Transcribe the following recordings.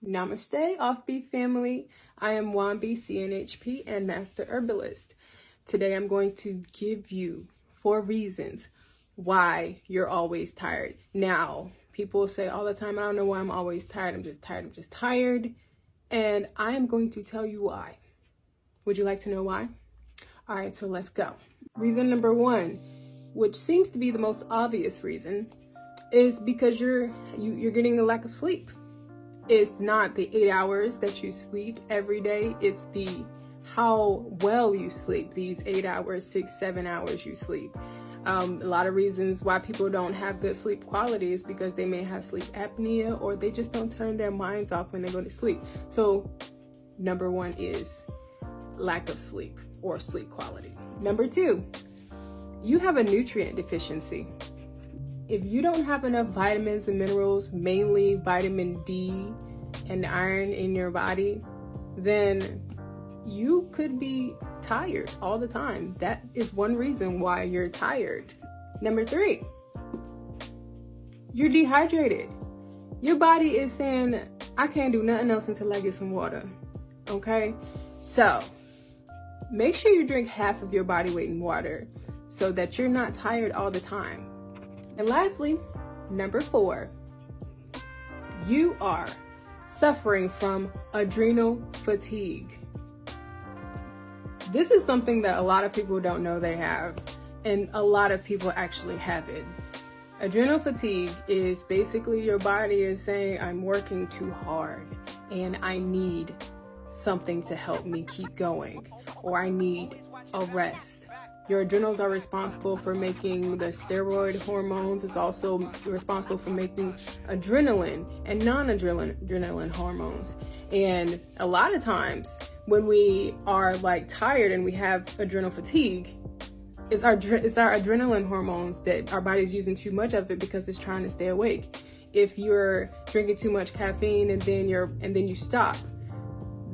Namaste, Offbeat family. I am Wambi, CNHP, and Master Herbalist. Today I'm going to give you 4 reasons why you're always tired. Now, people say all the time, I don't know why I'm always tired. I'm just tired. And I am going to tell you why. Would you like to know why? All right, so let's go. Reason number 1, which seems to be the most obvious reason, is because you're getting a lack of sleep. It's not the 8 hours that you sleep every day. It's the how well you sleep, these 8 hours, 6, 7 hours you sleep. A lot of reasons why people don't have good sleep quality is because they may have sleep apnea or they just don't turn their minds off when they go to sleep. So number 1 is lack of sleep or sleep quality. Number 2, you have a nutrient deficiency. If you don't have enough vitamins and minerals, mainly vitamin D and iron in your body, then you could be tired all the time. That is one reason why you're tired. Number 3, you're dehydrated. Your body is saying, I can't do nothing else until I get some water. Okay? So make sure you drink half of your body weight in water so that you're not tired all the time. And lastly, number 4, you are suffering from adrenal fatigue. This is something that a lot of people don't know they have, and a lot of people actually have it. Adrenal fatigue is basically your body is saying, I'm working too hard and I need something to help me keep going, or I need a rest. Your adrenals are responsible for making the steroid hormones. It's also responsible for making adrenaline and non-adrenaline hormones. And a lot of times when we are like tired and we have adrenal fatigue, it's our adrenaline hormones that our body's using too much of it because it's trying to stay awake. If you're drinking too much caffeine and then you stop,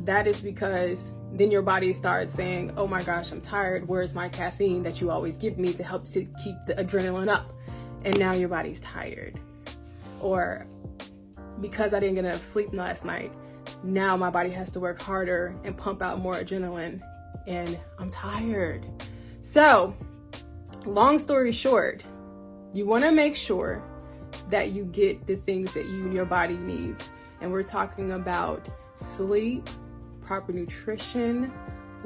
that is because then your body starts saying, oh my gosh, I'm tired. Where's my caffeine that you always give me to help to keep the adrenaline up? And now your body's tired. Or because I didn't get enough sleep last night, now my body has to work harder and pump out more adrenaline and I'm tired. So long story short, you want to make sure that you get the things that your body needs. And we're talking about sleep, proper nutrition,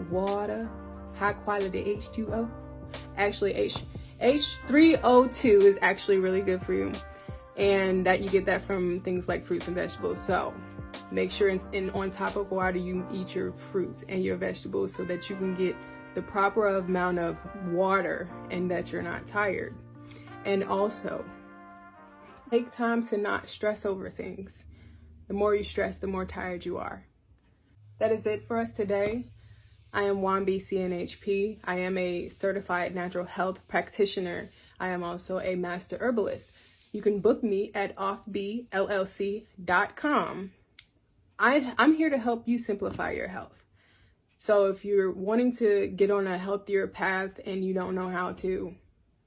water, high quality H2O. Actually, H3O2 is actually really good for you, and that you get that from things like fruits and vegetables. So make sure on top of water you eat your fruits and your vegetables so that you can get the proper amount of water and that you're not tired. And also take time to not stress over things. The more you stress, the more tired you are. That is it for us today. I am Wambi CNHP. I am a certified natural health practitioner. I am also a master herbalist. You can book me at offbllc.com. I'm here to help you simplify your health. So if you're wanting to get on a healthier path and you don't know how to,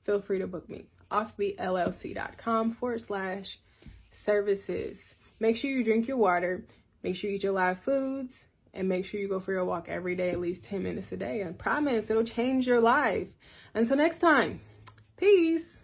feel free to book me. offbllc.com/services. Make sure you drink your water. Make sure you eat your live foods. And make sure you go for your walk every day, at least 10 minutes a day. I promise it'll change your life. Until next time, peace.